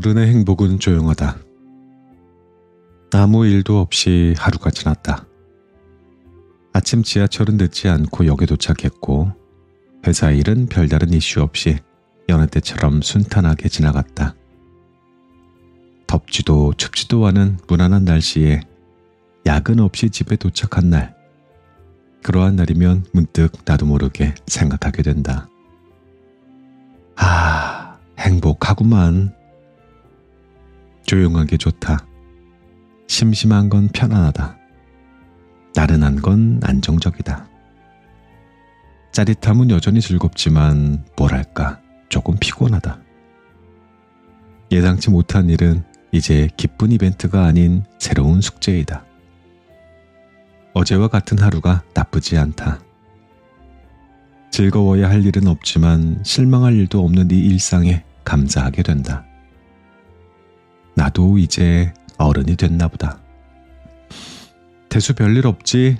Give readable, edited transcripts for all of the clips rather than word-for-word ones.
어른의 행복은 조용하다. 아무 일도 없이 하루가 지났다. 아침 지하철은 늦지 않고 역에 도착했고 회사 일은 별다른 이슈 없이 여느 때처럼 순탄하게 지나갔다. 덥지도 춥지도 않은 무난한 날씨에 야근 없이 집에 도착한 날. 그러한 날이면 문득 나도 모르게 생각하게 된다. 행복하구만. 조용한 게 좋다. 심심한 건 편안하다. 나른한 건 안정적이다. 짜릿함은 여전히 즐겁지만 뭐랄까 조금 피곤하다. 예상치 못한 일은 이제 기쁜 이벤트가 아닌 새로운 숙제이다. 어제와 같은 하루가 나쁘지 않다. 즐거워야 할 일은 없지만 실망할 일도 없는 이 일상에 감사하게 된다. 나도 이제 어른이 됐나 보다. 대수 별일 없지?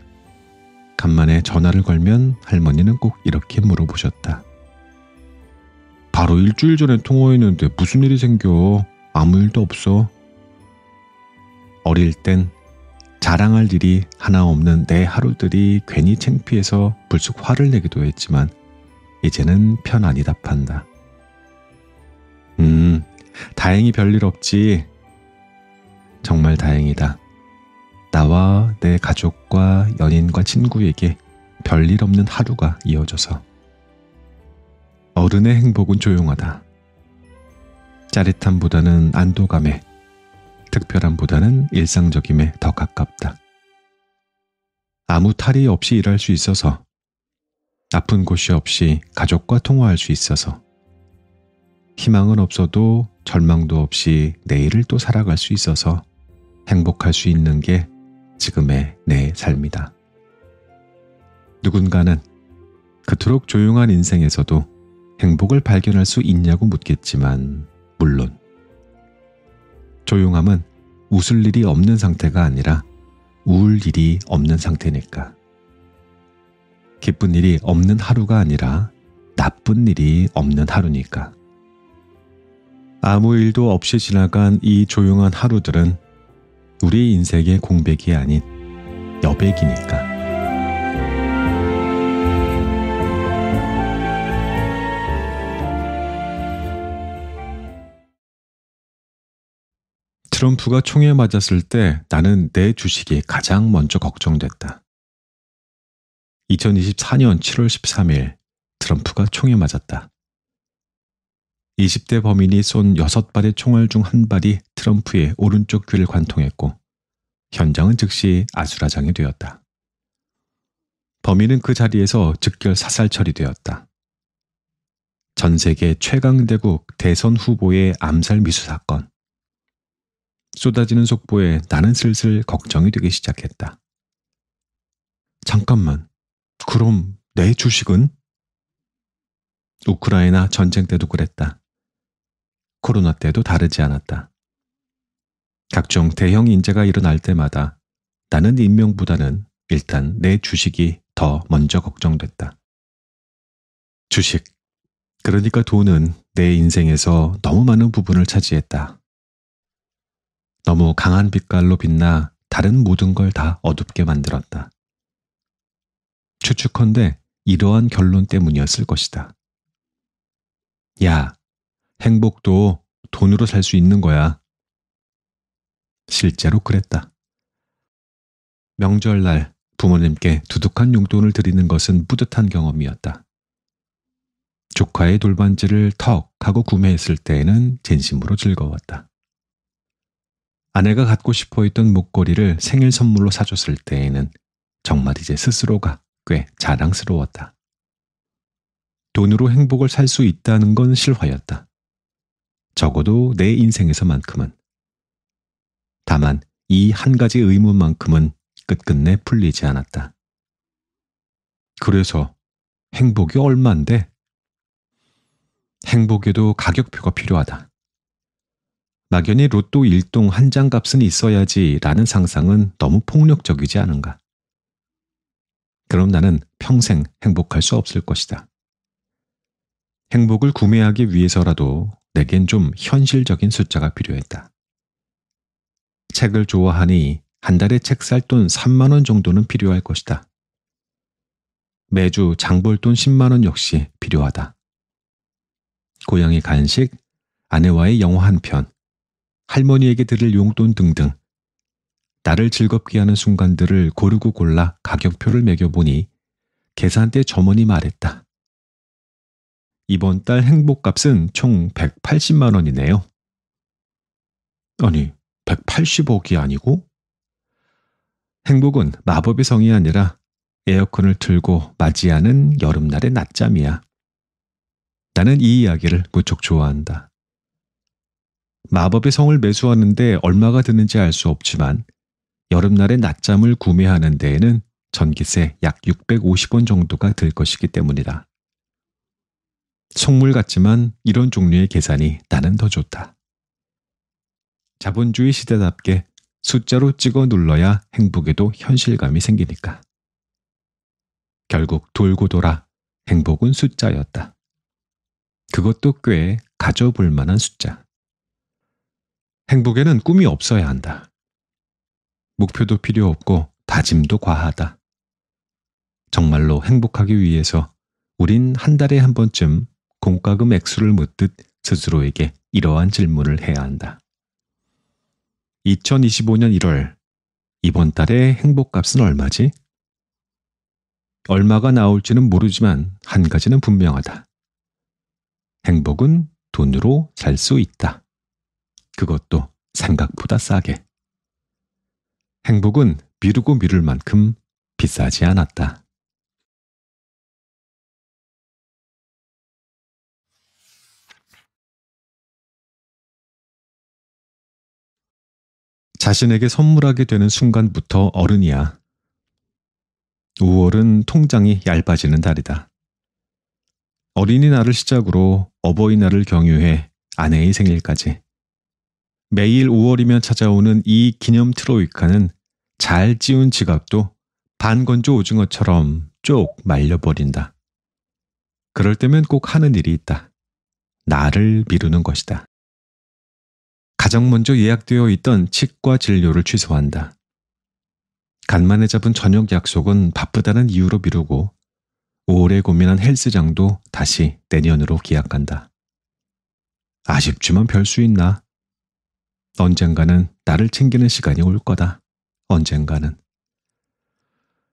간만에 전화를 걸면 할머니는 꼭 이렇게 물어보셨다. 바로 일주일 전에 통화했는데 무슨 일이 생겨? 아무 일도 없어. 어릴 땐 자랑할 일이 하나 없는 내 하루들이 괜히 창피해서 불쑥 화를 내기도 했지만 이제는 편안히 답한다. 다행히 별일 없지. 정말 다행이다. 나와 내 가족과 연인과 친구에게 별일 없는 하루가 이어져서. 어른의 행복은 조용하다. 짜릿함보다는 안도감에, 특별함보다는 일상적임에 더 가깝다. 아무 탈이 없이 일할 수 있어서, 아픈 곳이 없이 가족과 통화할 수 있어서, 희망은 없어도 절망도 없이 내일을 또 살아갈 수 있어서 행복할 수 있는 게 지금의 내 삶이다. 누군가는 그토록 조용한 인생에서도 행복을 발견할 수 있냐고 묻겠지만 물론 조용함은 웃을 일이 없는 상태가 아니라 우울 일이 없는 상태니까. 기쁜 일이 없는 하루가 아니라 나쁜 일이 없는 하루니까. 아무 일도 없이 지나간 이 조용한 하루들은 우리 인생의 공백이 아닌 여백이니까. 트럼프가 총에 맞았을 때 나는 내 주식이 가장 먼저 걱정됐다. 2024년 7월 13일 트럼프가 총에 맞았다. 20대 범인이 쏜 6발의 총알 중 한 발이 트럼프의 오른쪽 귀를 관통했고 현장은 즉시 아수라장이 되었다. 범인은 그 자리에서 즉결 사살 처리되었다. 전 세계 최강대국 대선 후보의 암살 미수 사건. 쏟아지는 속보에 나는 슬슬 걱정이 되기 시작했다. 잠깐만, 그럼 내 주식은? 우크라이나 전쟁 때도 그랬다. 코로나 때도 다르지 않았다. 각종 대형 인재가 일어날 때마다 나는 인명보다는 일단 내 주식이 더 먼저 걱정됐다. 주식, 그러니까 돈은 내 인생에서 너무 많은 부분을 차지했다. 너무 강한 빛깔로 빛나 다른 모든 걸 다 어둡게 만들었다. 추측컨대 이러한 결론 때문이었을 것이다. 야, 행복도 돈으로 살 수 있는 거야. 실제로 그랬다. 명절날 부모님께 두둑한 용돈을 드리는 것은 뿌듯한 경험이었다. 조카의 돌반지를 턱 하고 구매했을 때에는 진심으로 즐거웠다. 아내가 갖고 싶어 했던 목걸이를 생일 선물로 사줬을 때에는 정말 이제 스스로가 꽤 자랑스러웠다. 돈으로 행복을 살 수 있다는 건 실화였다. 적어도 내 인생에서만큼은. 다만 이 한 가지 의문만큼은 끝끝내 풀리지 않았다. 그래서 행복이 얼만데? 행복에도 가격표가 필요하다. 막연히 로또 1등 한 장 값은 있어야지 라는 상상은 너무 폭력적이지 않은가? 그럼 나는 평생 행복할 수 없을 것이다. 행복을 구매하기 위해서라도 내겐 좀 현실적인 숫자가 필요했다. 책을 좋아하니 한 달에 책 살 돈 3만 원 정도는 필요할 것이다. 매주 장볼 돈 10만 원 역시 필요하다. 고양이 간식, 아내와의 영화 한 편, 할머니에게 드릴 용돈 등등 나를 즐겁게 하는 순간들을 고르고 골라 가격표를 매겨보니 계산대 점원이 말했다. 이번 달 행복값은 총 180만 원이네요. 아니, 180억이 아니고? 행복은 마법의 성이 아니라 에어컨을 틀고 맞이하는 여름날의 낮잠이야. 나는 이 이야기를 무척 좋아한다. 마법의 성을 매수하는데 얼마가 드는지 알 수 없지만 여름날의 낮잠을 구매하는 데에는 전기세 약 650원 정도가 들 것이기 때문이다. 속물 같지만 이런 종류의 계산이 나는 더 좋다. 자본주의 시대답게 숫자로 찍어 눌러야 행복에도 현실감이 생기니까. 결국 돌고 돌아 행복은 숫자였다. 그것도 꽤 가져볼 만한 숫자. 행복에는 꿈이 없어야 한다. 목표도 필요 없고 다짐도 과하다. 정말로 행복하기 위해서 우린 한 달에 한 번쯤 공과금 액수를 묻듯 스스로에게 이러한 질문을 해야 한다. 2025년 1월, 이번 달의 행복값은 얼마지? 얼마가 나올지는 모르지만 한 가지는 분명하다. 행복은 돈으로 살 수 있다. 그것도 생각보다 싸게. 행복은 미루고 미룰 만큼 비싸지 않았다. 자신에게 선물하게 되는 순간부터 어른이야. 5월은 통장이 얇아지는 달이다. 어린이날을 시작으로 어버이날을 경유해 아내의 생일까지. 매일 5월이면 찾아오는 이 기념 트로이카는 잘 찌운 지갑도 반건조 오징어처럼 쪽 말려버린다. 그럴 때면 꼭 하는 일이 있다. 나를 미루는 것이다. 가장 먼저 예약되어 있던 치과 진료를 취소한다. 간만에 잡은 저녁 약속은 바쁘다는 이유로 미루고 오래 고민한 헬스장도 다시 내년으로 기약한다. 아쉽지만 별 수 있나? 언젠가는 나를 챙기는 시간이 올 거다. 언젠가는.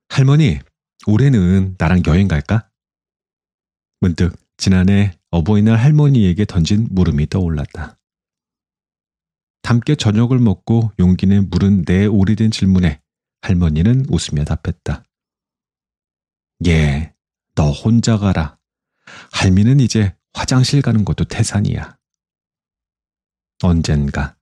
할머니, 올해는 나랑 여행 갈까? 문득 지난해 어버이날 할머니에게 던진 물음이 떠올랐다. 함께 저녁을 먹고 용기 내 물은 내 오래된 질문에 할머니는 웃으며 답했다. 예, 너 혼자 가라. 할미는 이제 화장실 가는 것도 태산이야. 언젠가.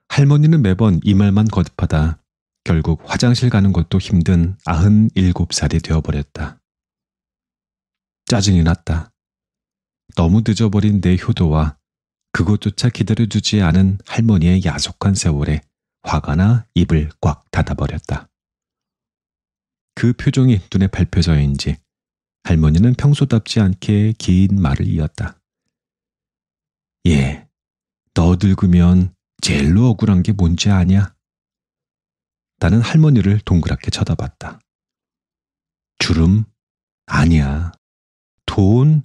할머니는 매번 이 말만 거듭하다 결국 화장실 가는 것도 힘든 97살이 되어버렸다. 짜증이 났다. 너무 늦어버린 내 효도와 그것조차 기다려주지 않은 할머니의 야속한 세월에 화가 나 입을 꽉 닫아버렸다. 그 표정이 눈에 밟혀서인지 할머니는 평소답지 않게 긴 말을 이었다. 예, 너 늙으면 제일로 억울한 게 뭔지 아냐? 나는 할머니를 동그랗게 쳐다봤다. 주름? 아니야. 돈?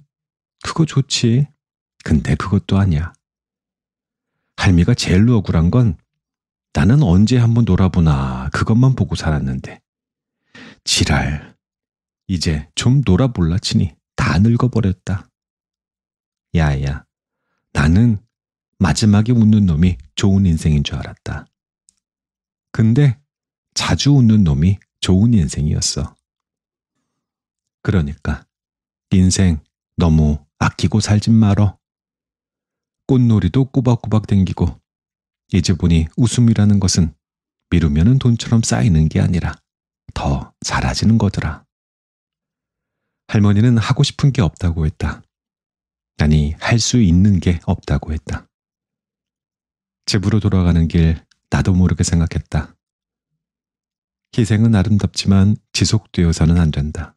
그거 좋지. 근데 그것도 아니야. 할미가 제일로 억울한 건 나는 언제 한번 놀아보나 그것만 보고 살았는데. 지랄. 이제 좀 놀아볼라 치니 다 늙어버렸다. 야야, 나는 마지막에 웃는 놈이 좋은 인생인 줄 알았다. 근데 자주 웃는 놈이 좋은 인생이었어. 그러니까 인생 너무 아끼고 살진 말어. 꽃놀이도 꼬박꼬박 댕기고 이제 보니 웃음이라는 것은 미루면은 돈처럼 쌓이는 게 아니라 더 사라지는 거더라. 할머니는 하고 싶은 게 없다고 했다. 아니, 할 수 있는 게 없다고 했다. 집으로 돌아가는 길 나도 모르게 생각했다. 희생은 아름답지만 지속되어서는 안 된다.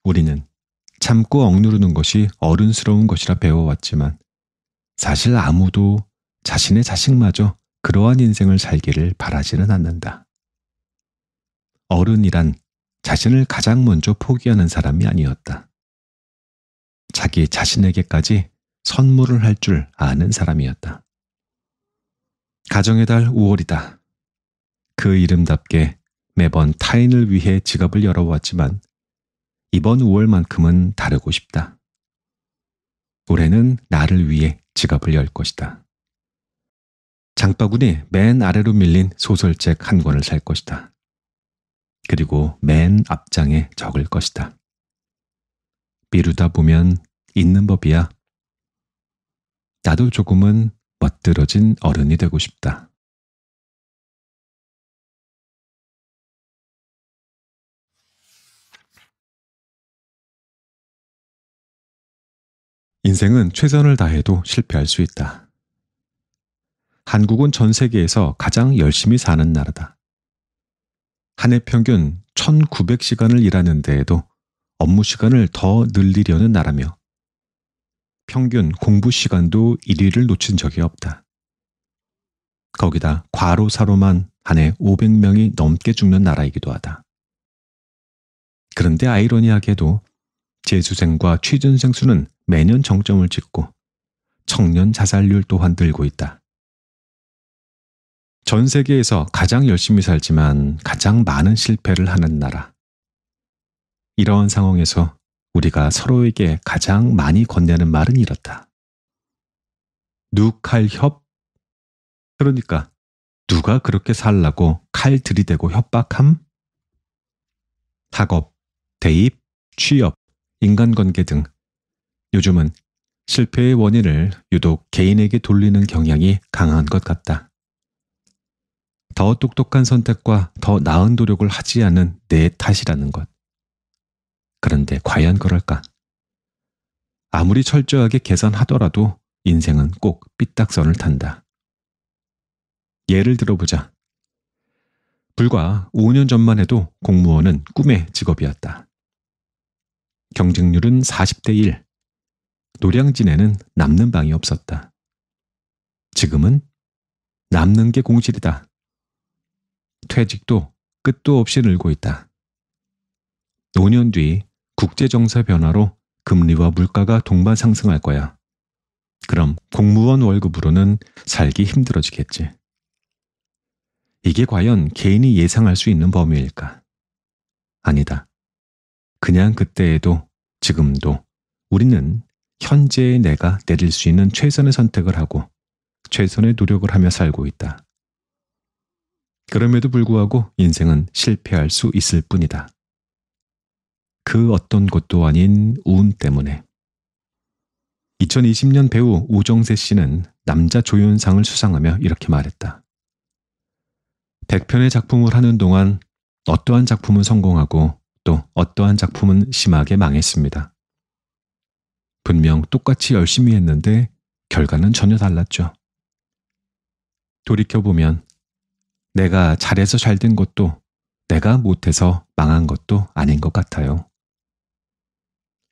우리는 참고 억누르는 것이 어른스러운 것이라 배워왔지만 사실 아무도 자신의 자식마저 그러한 인생을 살기를 바라지는 않는다. 어른이란 자신을 가장 먼저 포기하는 사람이 아니었다. 자기 자신에게까지 선물을 할 줄 아는 사람이었다. 가정의 달 5월이다. 그 이름답게 매번 타인을 위해 지갑을 열어왔지만 이번 5월만큼은 다르고 싶다. 올해는 나를 위해 지갑을 열 것이다. 장바구니 맨 아래로 밀린 소설책 한 권을 살 것이다. 그리고 맨 앞장에 적을 것이다. 미루다 보면 있는 법이야. 나도 조금은 멋들어진 어른이 되고 싶다. 인생은 최선을 다해도 실패할 수 있다. 한국은 전 세계에서 가장 열심히 사는 나라다. 한 해 평균 1900시간을 일하는 데에도 업무 시간을 더 늘리려는 나라며 평균 공부 시간도 1위를 놓친 적이 없다. 거기다 과로사로만 한 해 500명이 넘게 죽는 나라이기도 하다. 그런데 아이러니하게도 재수생과 취준생 수는 매년 정점을 찍고 청년 자살률 또한 늘고 있다. 전 세계에서 가장 열심히 살지만 가장 많은 실패를 하는 나라. 이러한 상황에서 우리가 서로에게 가장 많이 건네는 말은 이렇다. 누칼협? 그러니까 누가 그렇게 살라고 칼 들이대고 협박함? 학업, 대입, 취업, 인간관계 등 요즘은 실패의 원인을 유독 개인에게 돌리는 경향이 강한 것 같다. 더 똑똑한 선택과 더 나은 노력을 하지 않은 내 탓이라는 것. 그런데 과연 그럴까? 아무리 철저하게 계산하더라도 인생은 꼭 삐딱선을 탄다. 예를 들어보자. 불과 5년 전만 해도 공무원은 꿈의 직업이었다. 경쟁률은 40대 1. 노량진에는 남는 방이 없었다. 지금은 남는 게 공실이다. 퇴직도 끝도 없이 늘고 있다. 5년 뒤 국제정세 변화로 금리와 물가가 동반 상승할 거야. 그럼 공무원 월급으로는 살기 힘들어지겠지. 이게 과연 개인이 예상할 수 있는 범위일까? 아니다. 그냥 그때에도 지금도 우리는 현재의 내가 내릴 수 있는 최선의 선택을 하고 최선의 노력을 하며 살고 있다. 그럼에도 불구하고 인생은 실패할 수 있을 뿐이다. 그 어떤 것도 아닌 운 때문에. 2020년 배우 오정세 씨는 남자 조연상을 수상하며 이렇게 말했다. 100편의 작품을 하는 동안 어떠한 작품은 성공하고 또 어떠한 작품은 심하게 망했습니다. 분명 똑같이 열심히 했는데 결과는 전혀 달랐죠. 돌이켜보면 내가 잘해서 잘 된 것도 내가 못해서 망한 것도 아닌 것 같아요.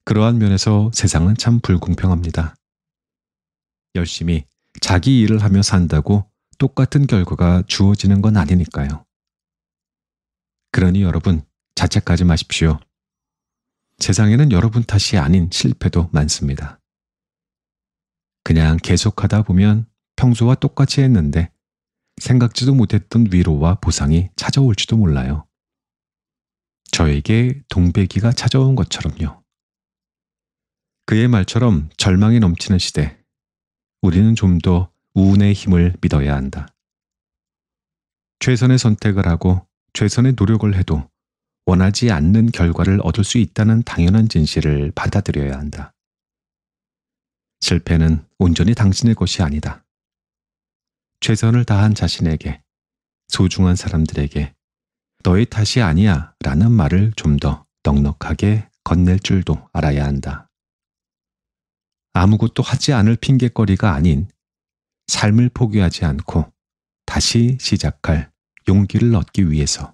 그러한 면에서 세상은 참 불공평합니다. 열심히 자기 일을 하며 산다고 똑같은 결과가 주어지는 건 아니니까요. 그러니 여러분, 자책하지 마십시오. 세상에는 여러분 탓이 아닌 실패도 많습니다. 그냥 계속하다 보면 평소와 똑같이 했는데 생각지도 못했던 위로와 보상이 찾아올지도 몰라요. 저에게 동백이가 찾아온 것처럼요. 그의 말처럼 절망이 넘치는 시대, 우리는 좀 더 운의 힘을 믿어야 한다. 최선의 선택을 하고 최선의 노력을 해도 원하지 않는 결과를 얻을 수 있다는 당연한 진실을 받아들여야 한다. 실패는 온전히 당신의 것이 아니다. 최선을 다한 자신에게, 소중한 사람들에게 너의 탓이 아니야 라는 말을 좀 더 넉넉하게 건넬 줄도 알아야 한다. 아무것도 하지 않을 핑곗거리가 아닌 삶을 포기하지 않고 다시 시작할 용기를 얻기 위해서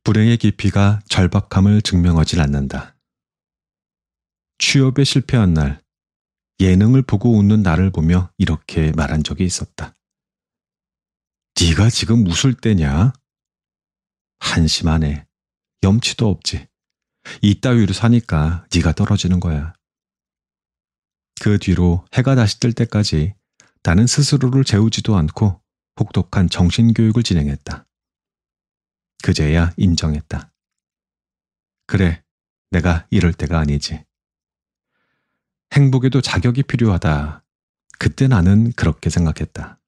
불행의 깊이가 절박함을 증명하진 않는다. 취업에 실패한 날, 예능을 보고 웃는 나를 보며 이렇게 말한 적이 있었다. 네가 지금 웃을 때냐? 한심하네. 염치도 없지. 이따위로 사니까 네가 떨어지는 거야. 그 뒤로 해가 다시 뜰 때까지 나는 스스로를 재우지도 않고 혹독한 정신교육을 진행했다. 그제야 인정했다. 그래, 내가 이럴 때가 아니지. 행복에도 자격이 필요하다. 그때 나는 그렇게 생각했다.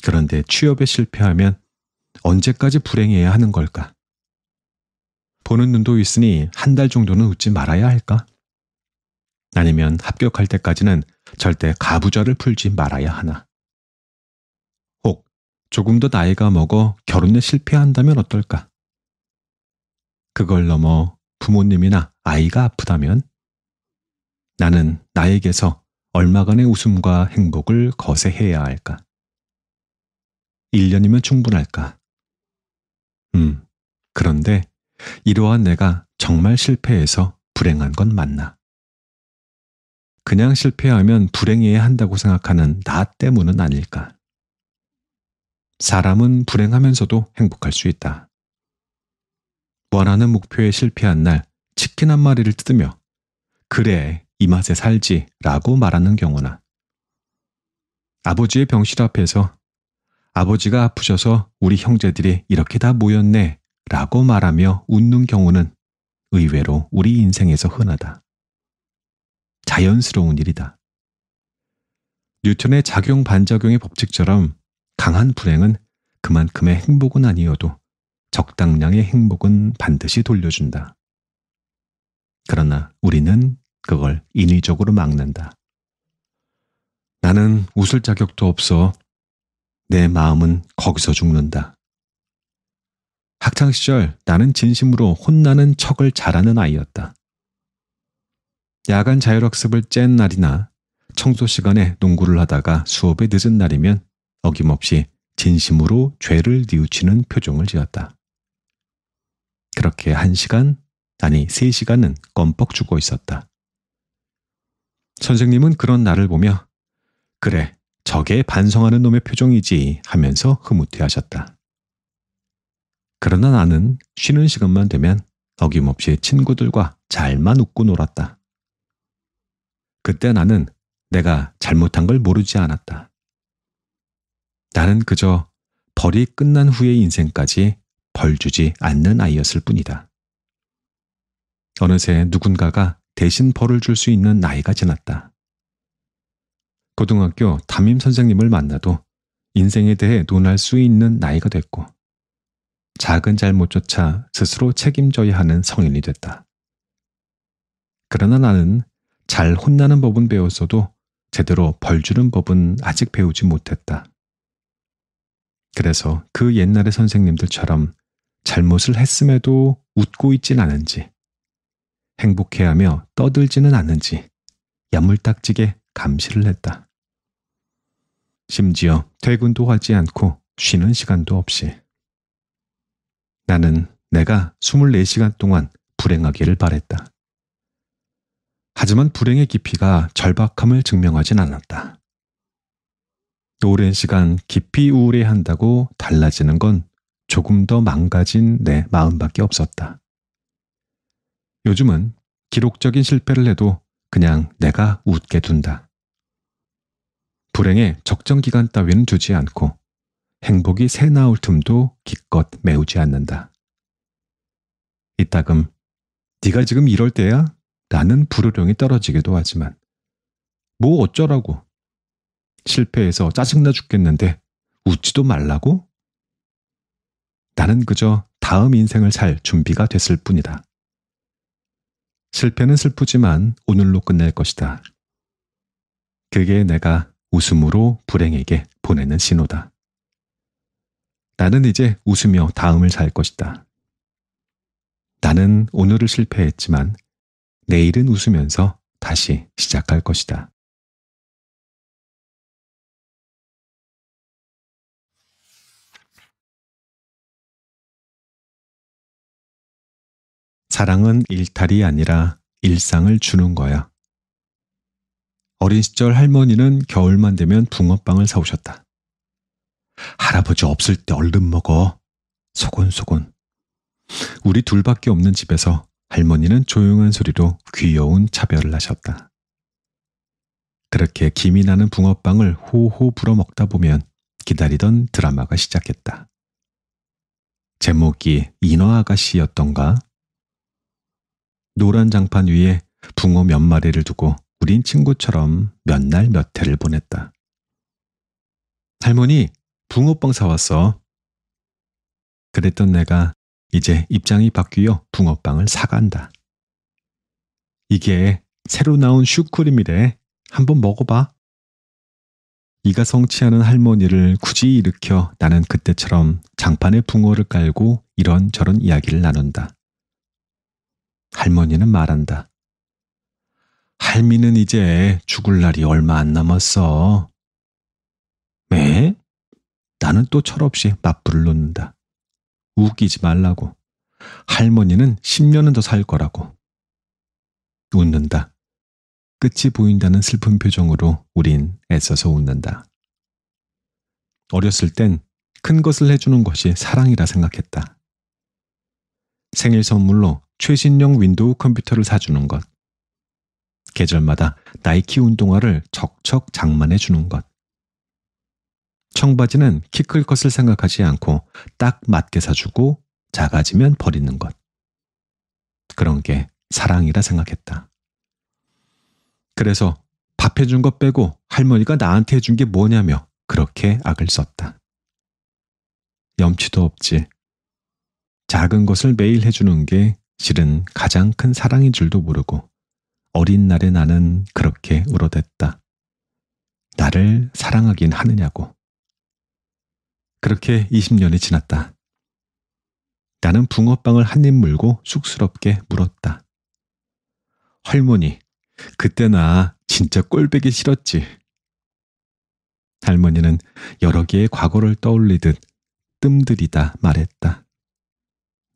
그런데 취업에 실패하면 언제까지 불행해야 하는 걸까? 보는 눈도 있으니 한 달 정도는 웃지 말아야 할까? 아니면 합격할 때까지는 절대 가부좌를 풀지 말아야 하나? 혹 조금 더 나이가 먹어 결혼에 실패한다면 어떨까? 그걸 넘어 부모님이나 아이가 아프다면? 나는 나에게서 얼마간의 웃음과 행복을 거세해야 할까? 1년이면 충분할까? 그런데 이러한 내가 정말 실패해서 불행한 건 맞나? 그냥 실패하면 불행해야 한다고 생각하는 나 때문은 아닐까? 사람은 불행하면서도 행복할 수 있다. 원하는 목표에 실패한 날 치킨 한 마리를 뜯으며 그래, 이 맛에 살지 라고 말하는 경우나 아버지의 병실 앞에서 아버지가 아프셔서 우리 형제들이 이렇게 다 모였네 라고 말하며 웃는 경우는 의외로 우리 인생에서 흔하다. 자연스러운 일이다. 뉴턴의 작용 반작용의 법칙처럼 강한 불행은 그만큼의 행복은 아니어도 적당량의 행복은 반드시 돌려준다. 그러나 우리는 그걸 인위적으로 막는다. 나는 웃을 자격도 없어. 내 마음은 거기서 죽는다. 학창시절 나는 진심으로 혼나는 척을 잘하는 아이였다. 야간 자율학습을 짠 날이나 청소 시간에 농구를 하다가 수업에 늦은 날이면 어김없이 진심으로 죄를 뉘우치는 표정을 지었다. 그렇게 1시간, 아니 3시간은 껌뻑 죽어 있었다. 선생님은 그런 나를 보며 그래, 저게 반성하는 놈의 표정이지 하면서 흐뭇해하셨다. 그러나 나는 쉬는 시간만 되면 어김없이 친구들과 잘만 웃고 놀았다. 그때 나는 내가 잘못한 걸 모르지 않았다. 나는 그저 벌이 끝난 후의 인생까지 벌 주지 않는 아이였을 뿐이다. 어느새 누군가가 대신 벌을 줄 수 있는 나이가 지났다. 고등학교 담임 선생님을 만나도 인생에 대해 논할 수 있는 나이가 됐고 작은 잘못조차 스스로 책임져야 하는 성인이 됐다. 그러나 나는 잘 혼나는 법은 배웠어도 제대로 벌 주는 법은 아직 배우지 못했다. 그래서 그 옛날의 선생님들처럼 잘못을 했음에도 웃고 있진 않은지, 행복해하며 떠들지는 않는지 야물딱지게 감시를 했다. 심지어 퇴근도 하지 않고 쉬는 시간도 없이. 나는 내가 24시간 동안 불행하기를 바랬다. 하지만 불행의 깊이가 절박함을 증명하진 않았다. 오랜 시간 깊이 우울해한다고 달라지는 건 조금 더 망가진 내 마음밖에 없었다. 요즘은 기록적인 실패를 해도 그냥 내가 웃게 둔다. 불행에 적정 기간 따위는 두지 않고 행복이 새 나올 틈도 기껏 메우지 않는다. 이따금 네가 지금 이럴 때야? 라는 불호령이 떨어지기도 하지만 뭐 어쩌라고. 실패해서 짜증나 죽겠는데 웃지도 말라고? 나는 그저 다음 인생을 살 준비가 됐을 뿐이다. 실패는 슬프지만 오늘로 끝낼 것이다. 그게 내가 웃음으로 불행에게 보내는 신호다. 나는 이제 웃으며 다음을 살 것이다. 나는 오늘을 실패했지만 내일은 웃으면서 다시 시작할 것이다. 사랑은 일탈이 아니라 일상을 주는 거야. 어린 시절 할머니는 겨울만 되면 붕어빵을 사오셨다. 할아버지 없을 때 얼른 먹어. 소곤소곤. 우리 둘밖에 없는 집에서 할머니는 조용한 소리로 귀여운 차별을 하셨다. 그렇게 김이 나는 붕어빵을 호호 불어 먹다 보면 기다리던 드라마가 시작했다. 제목이 인어 아가씨였던가? 노란 장판 위에 붕어 몇 마리를 두고 우린 친구처럼 몇 날 몇 해를 보냈다. 할머니, 붕어빵 사왔어. 그랬던 내가 이제 입장이 바뀌어 붕어빵을 사간다. 이게 새로 나온 슈크림이래. 한번 먹어봐. 이가 성취하는 할머니를 굳이 일으켜 나는 그때처럼 장판에 붕어를 깔고 이런저런 이야기를 나눈다. 할머니는 말한다. 할미는 이제 죽을 날이 얼마 안 남았어. 에? 나는 또 철없이 맞불을 놓는다. 웃기지 말라고. 할머니는 10년은 더 살 거라고. 웃는다. 끝이 보인다는 슬픈 표정으로 우린 애써서 웃는다. 어렸을 땐 큰 것을 해주는 것이 사랑이라 생각했다. 생일 선물로 최신형 윈도우 컴퓨터를 사주는 것. 계절마다 나이키 운동화를 척척 장만해 주는 것. 청바지는 키 클 것을 생각하지 않고 딱 맞게 사주고 작아지면 버리는 것. 그런 게 사랑이라 생각했다. 그래서 밥 해준 것 빼고 할머니가 나한테 해준 게 뭐냐며 그렇게 악을 썼다. 염치도 없지. 작은 것을 매일 해주는 게 실은 가장 큰 사랑인 줄도 모르고 어린 날에 나는 그렇게 울어댔다. 나를 사랑하긴 하느냐고. 그렇게 20년이 지났다. 나는 붕어빵을 한 입 물고 쑥스럽게 물었다. 할머니, 그때 나 진짜 꼴보기 싫었지. 할머니는 여러 개의 과거를 떠올리듯 뜸들이다 말했다.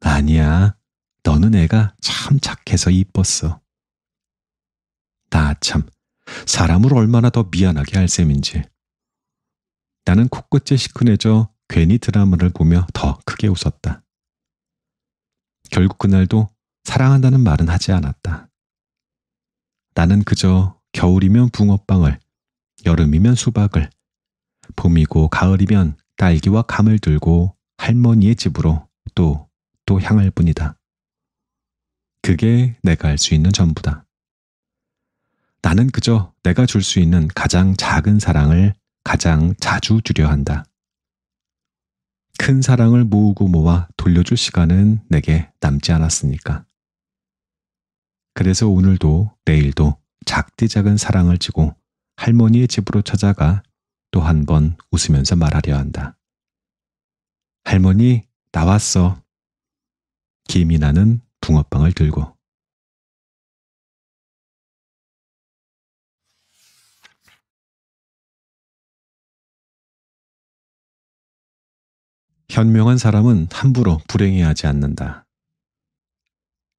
아니야, 너는 애가 참 착해서 이뻤어. 나 참, 사람을 얼마나 더 미안하게 할 셈인지. 나는 코끝이 시큰해져 괜히 드라마를 보며 더 크게 웃었다. 결국 그날도 사랑한다는 말은 하지 않았다. 나는 그저 겨울이면 붕어빵을, 여름이면 수박을, 봄이고 가을이면 딸기와 감을 들고 할머니의 집으로 또 향할 뿐이다. 그게 내가 할 수 있는 전부다. 나는 그저 내가 줄 수 있는 가장 작은 사랑을 가장 자주 주려 한다. 큰 사랑을 모으고 모아 돌려줄 시간은 내게 남지 않았으니까. 그래서 오늘도 내일도 작디 작은 사랑을 지고 할머니의 집으로 찾아가 또 한 번 웃으면서 말하려 한다. 할머니, 나왔어. 김이 나는 붕어빵을 들고. 현명한 사람은 함부로 불행해하지 않는다.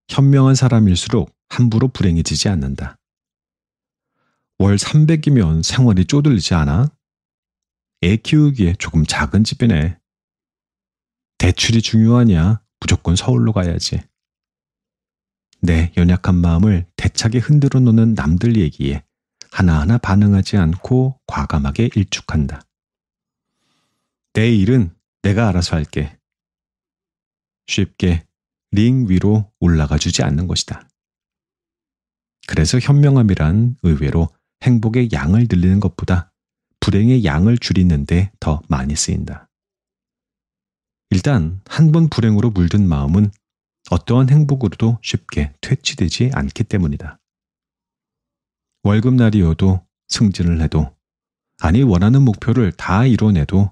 현명한 사람일수록 함부로 불행해지지 않는다. 월 300이면 생활이 쪼들리지 않아? 애 키우기에 조금 작은 집이네. 대출이 중요하냐? 무조건 서울로 가야지. 내 연약한 마음을 대차게 흔들어 놓는 남들 얘기에 하나하나 반응하지 않고 과감하게 일축한다. 내 일은 내가 알아서 할게. 쉽게 링 위로 올라가 주지 않는 것이다. 그래서 현명함이란 의외로 행복의 양을 늘리는 것보다 불행의 양을 줄이는데 더 많이 쓰인다. 일단 한 번 불행으로 물든 마음은 어떠한 행복으로도 쉽게 퇴치되지 않기 때문이다. 월급날이어도 승진을 해도 아니 원하는 목표를 다 이뤄내도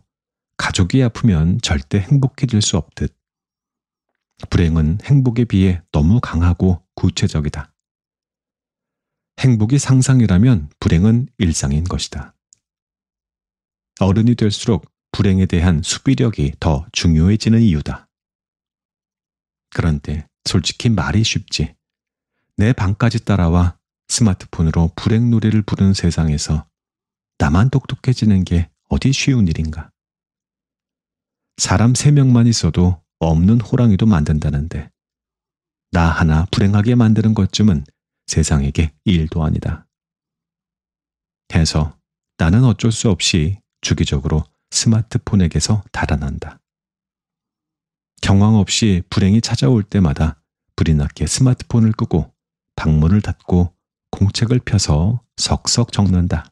가족이 아프면 절대 행복해질 수 없듯 불행은 행복에 비해 너무 강하고 구체적이다. 행복이 상상이라면 불행은 일상인 것이다. 어른이 될수록 불행에 대한 수비력이 더 중요해지는 이유다. 그런데 솔직히 말이 쉽지. 내 방까지 따라와 스마트폰으로 불행노래를 부르는 세상에서 나만 똑똑해지는 게 어디 쉬운 일인가. 사람 3명만 있어도 없는 호랑이도 만든다는데 나 하나 불행하게 만드는 것쯤은 세상에게 일도 아니다. 해서 나는 어쩔 수 없이 주기적으로 스마트폰에게서 달아난다. 경황 없이 불행이 찾아올 때마다 불이 났게 스마트폰을 끄고 방문을 닫고 공책을 펴서 석석 적는다.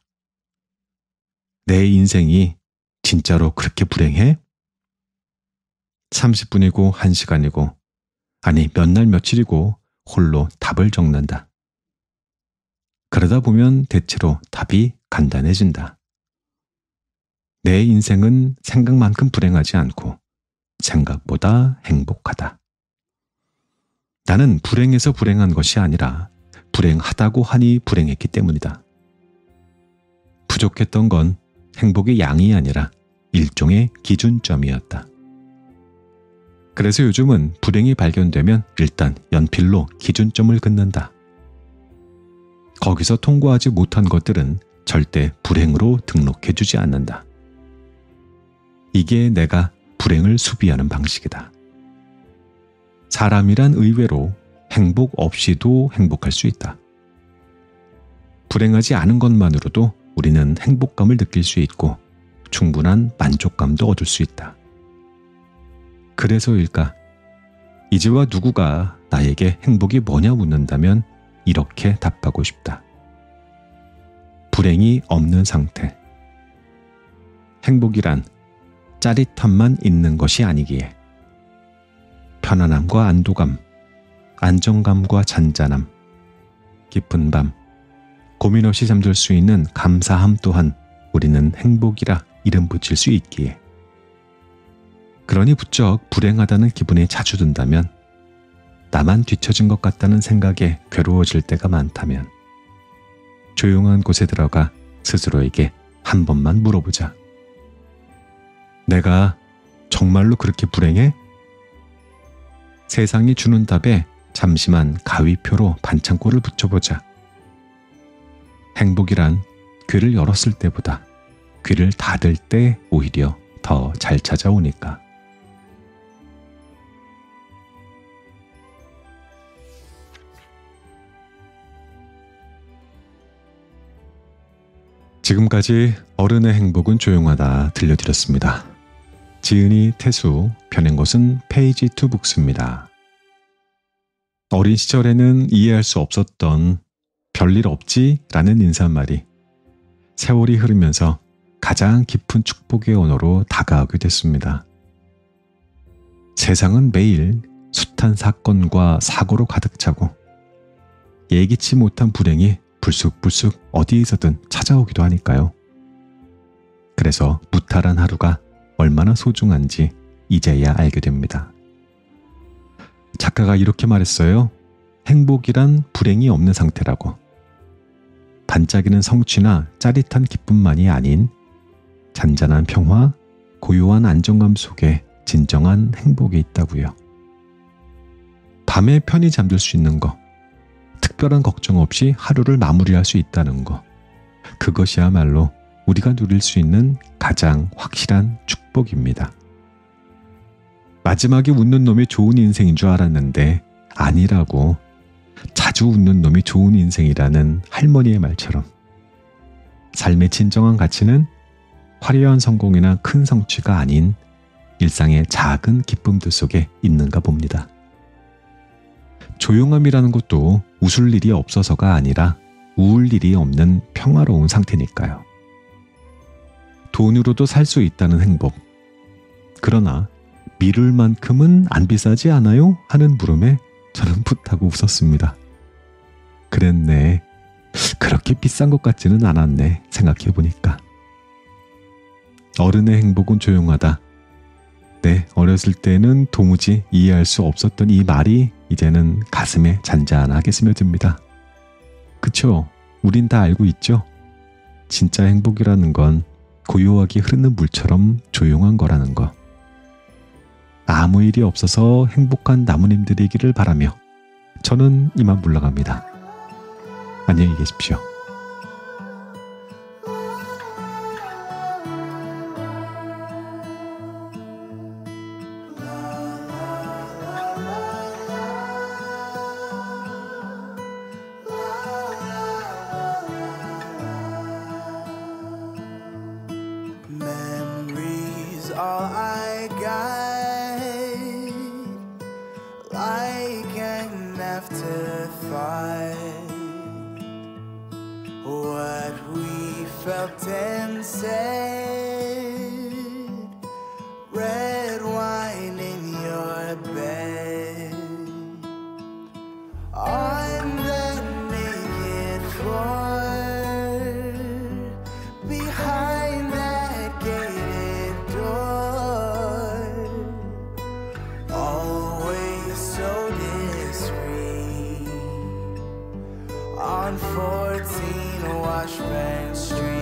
내 인생이 진짜로 그렇게 불행해? 30분이고 1시간이고 아니 몇 날 며칠이고 홀로 답을 적는다. 그러다 보면 대체로 답이 간단해진다. 내 인생은 생각만큼 불행하지 않고 생각보다 행복하다. 나는 불행해서 불행한 것이 아니라 불행하다고 하니 불행했기 때문이다. 부족했던 건 행복의 양이 아니라 일종의 기준점이었다. 그래서 요즘은 불행이 발견되면 일단 연필로 기준점을 긋는다. 거기서 통과하지 못한 것들은 절대 불행으로 등록해주지 않는다. 이게 내가 불행을 수비하는 방식이다. 사람이란 의외로 행복 없이도 행복할 수 있다. 불행하지 않은 것만으로도 우리는 행복감을 느낄 수 있고 충분한 만족감도 얻을 수 있다. 그래서일까? 이제와 누구가 나에게 행복이 뭐냐 묻는다면 이렇게 답하고 싶다. 불행이 없는 상태. 행복이란 짜릿함만 있는 것이 아니기에 편안함과 안도감, 안정감과 잔잔함, 깊은 밤, 고민 없이 잠들 수 있는 감사함 또한 우리는 행복이라 이름 붙일 수 있기에. 그러니 부쩍 불행하다는 기분이 자주 든다면, 나만 뒤처진 것 같다는 생각에 괴로워질 때가 많다면 조용한 곳에 들어가 스스로에게 한 번만 물어보자. 내가 정말로 그렇게 불행해? 세상이 주는 답에 잠시만 가위표로 반창고를 붙여보자. 행복이란 귀를 열었을 때보다 귀를 닫을 때 오히려 더 잘 찾아오니까. 지금까지 어른의 행복은 조용하다 들려드렸습니다. 지은이 태수, 펴낸 것은 페이지 투 북스입니다. 어린 시절에는 이해할 수 없었던 별일 없지? 라는 인사말이 세월이 흐르면서 가장 깊은 축복의 언어로 다가오게 됐습니다. 세상은 매일 숱한 사건과 사고로 가득 차고 예기치 못한 불행이 불쑥불쑥 어디에서든 찾아오기도 하니까요. 그래서 무탈한 하루가 얼마나 소중한지 이제야 알게 됩니다. 작가가 이렇게 말했어요. 행복이란 불행이 없는 상태라고. 반짝이는 성취나 짜릿한 기쁨만이 아닌 잔잔한 평화, 고요한 안정감 속에 진정한 행복이 있다고요. 밤에 편히 잠들 수 있는 거, 특별한 걱정 없이 하루를 마무리할 수 있다는 거, 그것이야말로 우리가 누릴 수 있는 가장 확실한 축복입니다. 마지막에 웃는 놈이 좋은 인생인 줄 알았는데 아니라고. 자주 웃는 놈이 좋은 인생이라는 할머니의 말처럼 삶의 진정한 가치는 화려한 성공이나 큰 성취가 아닌 일상의 작은 기쁨들 속에 있는가 봅니다. 조용함이라는 것도 웃을 일이 없어서가 아니라 우울 일이 없는 평화로운 상태니까요. 돈으로도 살 수 있다는 행복. 그러나 미룰 만큼은 안 비싸지 않아요? 하는 물음에 저는 풋하고 웃었습니다. 그랬네. 그렇게 비싼 것 같지는 않았네. 생각해보니까. 어른의 행복은 조용하다. 네, 어렸을 때는 도무지 이해할 수 없었던 이 말이 이제는 가슴에 잔잔하게 스며듭니다. 그쵸? 우린 다 알고 있죠? 진짜 행복이라는 건 고요하게 흐르는 물처럼 조용한 거라는 거. 아무 일이 없어서 행복한 나무님들이기를 바라며 저는 이만 물러갑니다. 안녕히 계십시오. Memories all I got, like an afterthought. What we felt and said, red wine in your bed, on the naked floor, behind that gated door, always so discreet, on 14 Washburn Street.